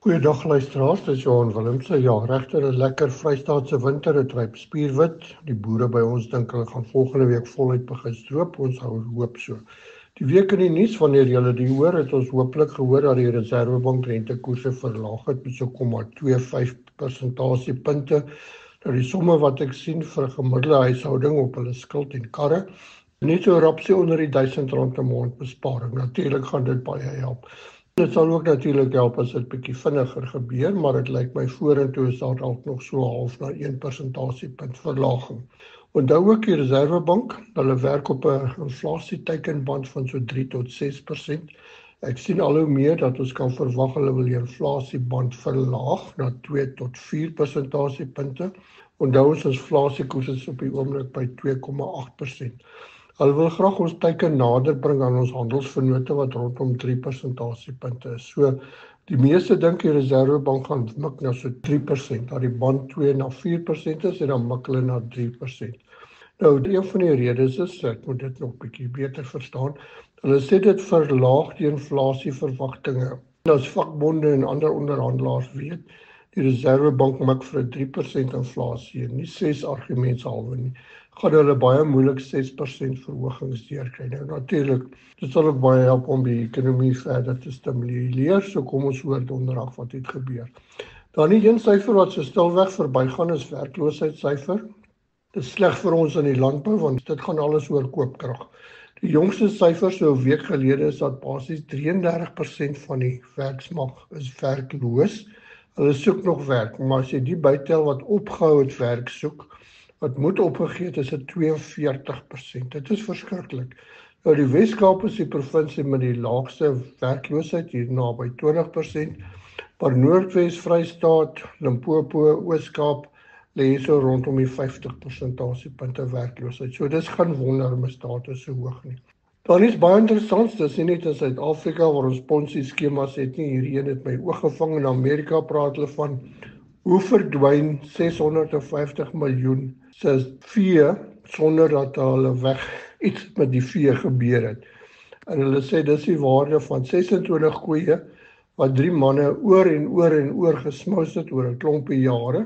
Goeiedag luisteraars, dis Johan Willemse. Ja, regter 'n lekker Vrystaatse winter, dit ryp spierwit. Die boere by ons dink hulle gaan volgende week voluit begin stroop. Ons hou hoop so. Die week in die nuus, wanneer julle die hoor, het ons hooplik gehoor dat die Reserwebank rentekoerse verlaag het met so 0,25 persentasiepunte. Nou die somme wat ek sien vir 'n gemiddelde huishouding op hulle skuld en karre, net so rapsie onder die R1000 'n maand besparing. Natuurlik gaan dit baie help. Dit sal ook natuurlik help as dit bietjie vinniger gebeur, maar dit lyk my vorentoe is daar dalk nog so half na 1 persentasiepunt verlaging. Onthou ook die Reserwebank, hulle werk op 'n inflasieteikenband van so 3 tot 6%. Ek sien al hoe meer dat ons kan verwag hulle wil die inflasieband verlaag na 2 tot 4 persentasiepunte. Onthou ons inflasiekoers is op die oomblik by 2,8%. Hulle wil graag ons teiken nader bring aan ons handelsvennote wat rondom 3 persentasiepunte is. So die meeste dink die Reserwebank gaan mik na so 3%, dat die band 2 na 4% is en dan mik hulle na 3%. Nou, een van die redes is, ek moet dit nog bietjie beter verstaan, hulle sê dit verlaag die inflasieverwagtinge. As vakbonde en ander onderhandelaars weet, die Reserwebank mik vir 'n 3% inflasie, nie 6 argumentshalwe nie, gaan hulle baie moeilik 6% verhogings deurkry. Nou natuurlik, dit sal ook baie help om die ekonomie verder te stimuleer, so kom ons hoor donderdag wat het gebeur. Dan die een syfer wat so stilweg verbygaan is werkloosheidssyfer. Dit is sleg vir ons in die landbou want dit gaan alles oor koopkrag. Die jongste syfer so 'n week gelede is dat basies 33% van die werksmag is werkloos. Hulle soek nog werk, maar as jy die bytel wat opgehou het werk soek, wat moet opgegee het, is dit 42%. Dit is verskriklik. Nou die Wes-Kaap is die provinsie met die laagste werkloosheid, hier naby 20%, maar Noordwes, Vrystaat, Limpopo, Oos-Kaap lê so rondom die 50 persentasiepunte werkloosheid. So dis geen wonder misdaad is so hoog nie. Dan is baie interessant, dis nie net in Suid-Afrika waar ons Ponzi skemas het nie, hierheen het my oog gevang. In Amerika praat hulle van hoe verdwyn 650 miljoen se vee sonder dat hulle weg iets met die vee gebeur het. En hulle sê dis die waarde van 26 koeie wat 3 manne oor en oor gesmous het oor 'n klompie jare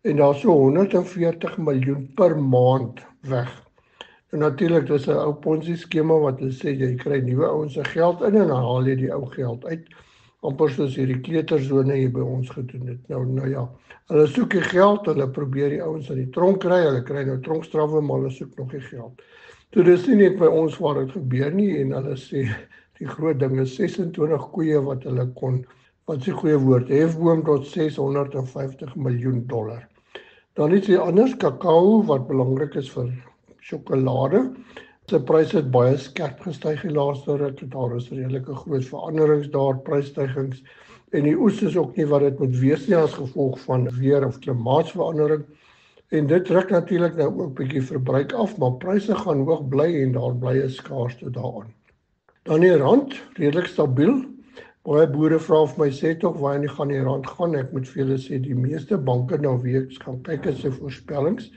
en daar so 140 miljoen per maand weg. En natuurlik dis 'n ou Ponzi skema wat hulle sê jy kry nuwe ouens se geld in en dan haal jy die ou geld uit. Amper soos hierdie kleutersone hier by ons gedoen het. Nou ja, hulle soek die geld, hulle probeer die ouens in die tronk kry, hulle kry nou tronkstrawwe, maar hulle soek nog die geld. So dis nie net by ons waar dit gebeur nie en hulle sê die groot ding is 26 koeie wat hulle kon, wat is die goeie woord, hefboom tot $650 miljoen. Dan is die anders, kakao wat belangrik is vir sjokolade. Se pryse het baie skerp gestyg die laaste ruk. Daar is redelike groot veranderings daar, prysstygings. En die oes is ook nie wat dit moet wees nie as gevolg van weer of klimaatsverandering. En dit druk natuurlik nou ook bietjie verbruik af, maar pryse gaan hoog bly en daar bly 'n skaarste daaraan. Dan die rand, redelik stabiel. Baie boere vra vir my, sê tog waarheen gaan die rand gaan? Ek moet vir julle sê die meeste banke nou weeks gaan kyk as se voorspellings.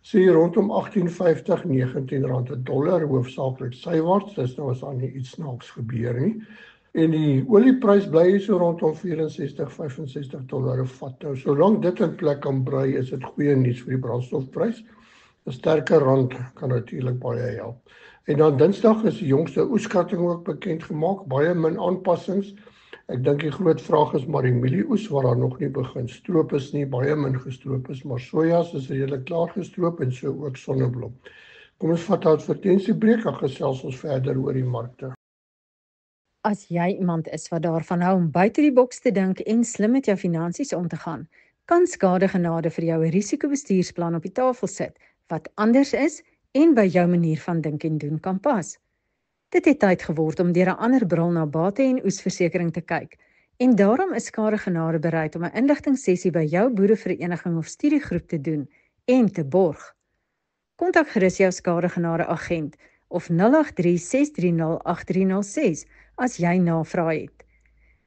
Sê rondom 18.50, 19 rand 'n dollar, hoofsaaklik sywaarts, dis nou as daar nie iets snaaks gebeur nie. En die olieprys bly so rondom 64, 65 dollar 'n vat. Nou, solank dit in plek kan bly, is dit goeie nuus vir die brandstofprys. 'n Sterker rand kan natuurlik baie help. En dan Dinsdag is die jongste oeskatting ook bekend gemaak, baie min aanpassings. Ek dink die groot vraag is maar die mielieoes waar daar nog nie begin stroop is nie, baie min gestroop is, maar sojas is redelik klaar gestroop en so ook sonneblom. Kom ons vat 'n advertensiebreek en gesels ons verder oor die markte. As jy iemand is wat daarvan hou om buite die boks te dink en slim met jou finansies om te gaan, kan Skadegenade vir jou 'n risikobestuursplan op die tafel sit wat anders is en by jou manier van dink en doen kan pas. Dit het tyd geword om deur 'n ander bril na bate en oesversekering te kyk en daarom is Skadegenade bereid om 'n inligtingsessie by jou boerevereniging of studiegroep te doen en te borg. Kontak gerus jou Skadegenade agent of 083 630 8306 as jy navraag het.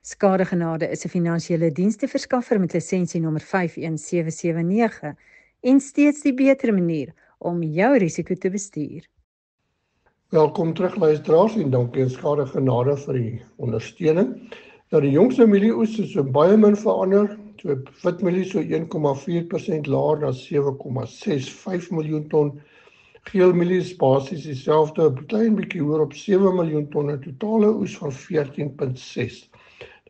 Skadegenade is 'n finansiële diensteverskaffer met lisensienommer 51779 en steeds die beter manier om jou risiko te bestuur. Welkom terug luisteraars en dankie aan Skadegenade vir die ondersteuning. Dan die jongste mielieoes is so baie min verander. So witmielie so 1,4% laer na 7,65 miljoen ton. Geelmielie is basies dieselfde, 'n klein bietjie hoër op 7 miljoen ton, 'n totale oes van 14,6.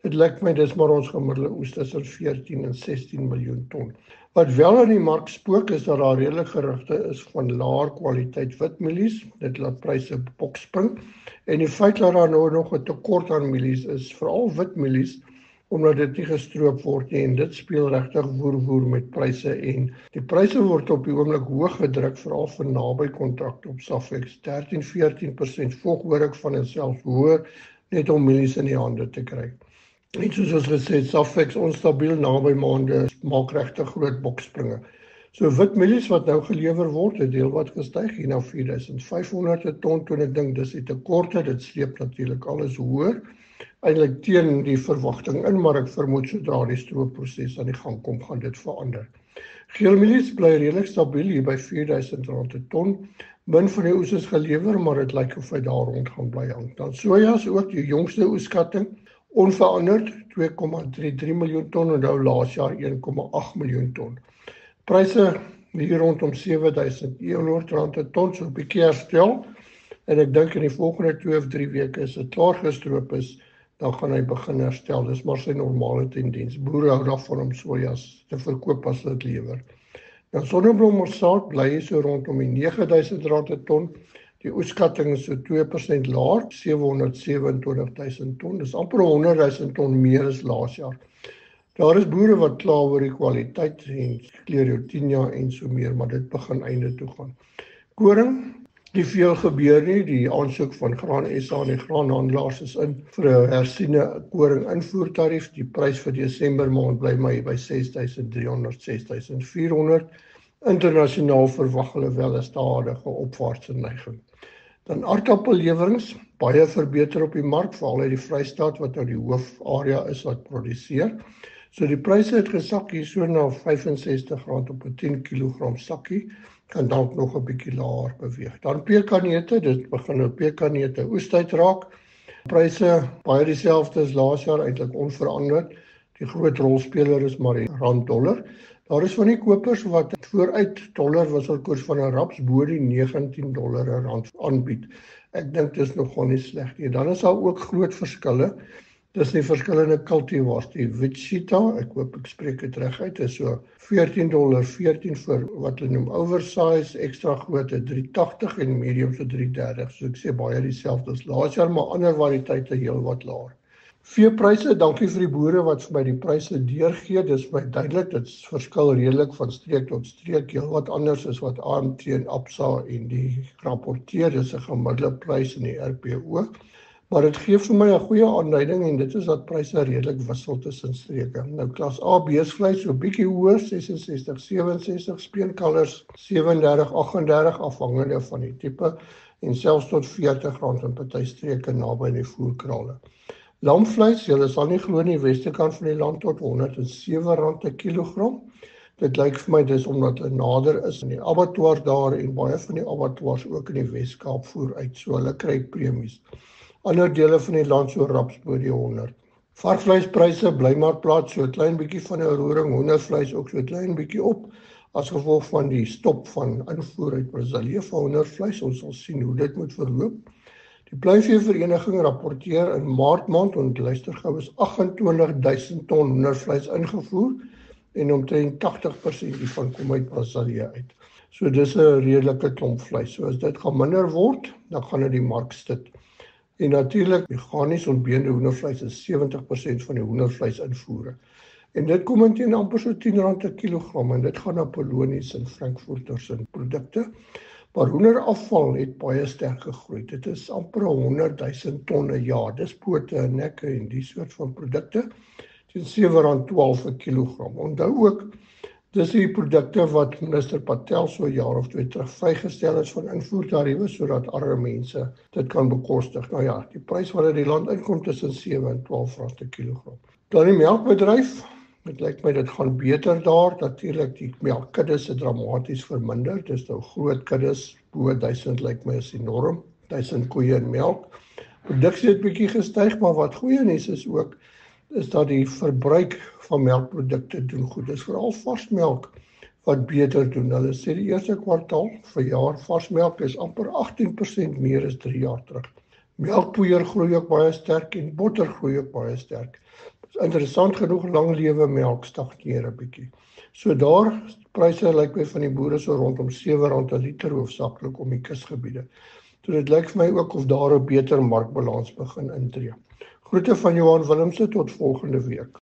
Dit lyk my dis maar ons gemiddelde oes tussen 14 en 16 miljoen ton. Wat wel in die mark spook is dat daar redelik gerugte is van laer kwaliteit witmielies. Dit laat pryse bokspring. En die feit dat daar nou nog 'n tekort aan mielies is, veral witmielies, omdat dit nie gestroop word nie en dit speel regtig woer met pryse en die pryse word op die oomblik hoog gedruk veral vir naby kontrakte op Safex 13-14% volg hoor ek van en selfs hoër net om mielies in die hande te kry. En soos ons gesê het, Safex onstabiel naby maande maak regtig groot bokspringe. So witmielies wat nou gelewer word, het deel wat gestyg hier na 4500 'n ton toe ek dink dis die tekorte, dit sleep natuurlik alles hoër. Eintlik teen die verwagting in, maar ek vermoed sodra die stroopproses aan die gang kom, gaan dit verander. Geelmielies bly redelik stabiel hier by R4000 'n ton. Min van die oes is gelewer, maar dit lyk of hy daar rond gaan bly hang. Dan soja is ook die jongste oeskatting, onveranderd 2,33 miljoen ton, onthou laas jaar 1,8 miljoen ton. Pryse hier rondom R7100 'n ton, so 'n bietjie herstel. En ek dink in die volgende 2 of 3 weke as dit klaar gestroop is, dan gaan hy begin herstel. Dis maar sy normale tendens. Boere hou daarvan om sojas te verkoop as dit lewer. Dan sonneblomsaad bly so rondom die R9000 'n ton. Die oeskatting is so 2% laer, 727 000 ton. Dis amper 100 000 ton meer as laas jaar. Daar is boere wat kla oor die kwaliteit en Sclerotinia en so meer, maar dit begin einde toe gaan. Koring, nie veel gebeur nie. Die aansoek van Graan SA en die graanhandelaars is in vir 'n hersiene koring invoertarief. Die prys vir Desember maand bly maar by 6300, 6400. Internasionaal verwag hulle wel 'n stadige opwaartse neiging. Dan aardappellewerings, baie verbeter op die mark, veral uit die Vrystaat wat nou die hoofarea is wat produseer. So die pryse het gesak hier so na R65 op 'n 10 kg sakkie, kan dalk nog 'n bietjie laer beweeg. Dan pekanneute, dit begin nou pekanneute oestyd raak. Pryse baie dieselfde as laas jaar, eintlik onveranderd. Die groot rolspeler is maar die rand-dollar. Daar is van die kopers wat vooruit dollar wisselkoers van 'n raps bo die $19 'n rand aanbied. Ek dink dit is nogal nie sleg nie. Dan is daar ook groot verskille. Dis die verskillende kultivars. Die Wichita, ek hoop ek spreek dit reg uit, is so $14.14 vir wat hulle noem oversize, ekstra groot $3.80 en medium so $3.30. So ek sê baie dieselfde as laas jaar, maar ander variëteite heel wat laer. Veepryse, dankie vir die boere wat vir my die pryse deurgee. Dis my duidelik, dit verskil redelik van streek tot streek. Heel wat anders is wat AMT en APSA en die rapporteer. Dis 'n gemiddelde prys in die RPO. Maar dit gee vir my 'n goeie aanduiding en dit is dat pryse redelik wissel tussen streke. Nou klas A beesvleis so bietjie hoër, 66, 67, speenkalvers 37, 38 afhangende van die tipe en selfs tot R40 in party streke naby die voerkrale. Lamvleis, julle sal nie glo nie, Westerkant van die land tot R107 'n kilogram. Dit lyk vir my dis omdat hulle nader is in die abattoir daar en baie van die abattoirs ook in die Wes-Kaap voer uit, so hulle kry premies. Ander dele van die land so raps bo die 100. Varkvleispryse bly maar plat, so 'n klein bietjie van 'n roering, hoendervleis ook so 'n klein bietjie op as gevolg van die stop van invoer uit Brasilië van hoendervleis. Ons sal sien hoe dit moet verloop. Die Pluimveevereniging rapporteer in Maart maand, en luister gou, is 28 000 ton hoendervleis ingevoer en omtrent 80% hiervan kom uit Brasilië uit. So dis 'n redelike klomp vleis. So as dit gaan minder word, dan gaan dit die mark stit. En natuurlik, meganies ontbeende hoendervleis is 70% van die hoendervleis invoere. En dit kom teen amper so R10 'n kilogram en dit gaan na Polonies en Frankfurters en produkte. Maar hoenderafval het baie sterk gegroei. Dit is amper 100 000 ton 'n jaar. Dis pote en nekke en die soort van produkte. Teen R7.12 'n kilogram. Onthou ook, dis die produkte wat minister Patel so 'n jaar of 2 terug vrygestel is van invoertariewe sodat arme mense dit kan bekostig. Nou ja, die prys wat uit die land inkom tussen R7 en R12 'n kilogram. Dan die melkbedryf. Dit lyk my dit gaan beter daar. Natuurlik die melkkuddes het dramaties verminder. Dis nou groot kuddes, bo 1000 lyk my is enorm. 1000 koeie en melk. Produksie het bietjie gestyg, maar wat goeie nuus is ook is dat die verbruik van melkprodukte doen goed. Dis veral varsmelk wat beter doen. Hulle sê die eerste kwartaal vir jaar varsmelk is amper 18% meer as 3 jaar terug. Melkpoeier groei ook baie sterk en botter groei ook baie sterk. Interessant genoeg, lang lewe melk stagneer 'n bietjie. So daar, pryse lyk my van die boere so rondom R7 'n liter hoofsaaklik om die kusgebiede. So dit lyk vir my ook of daar 'n beter markbalans begin intree. Groete van Johan Willemse tot volgende week.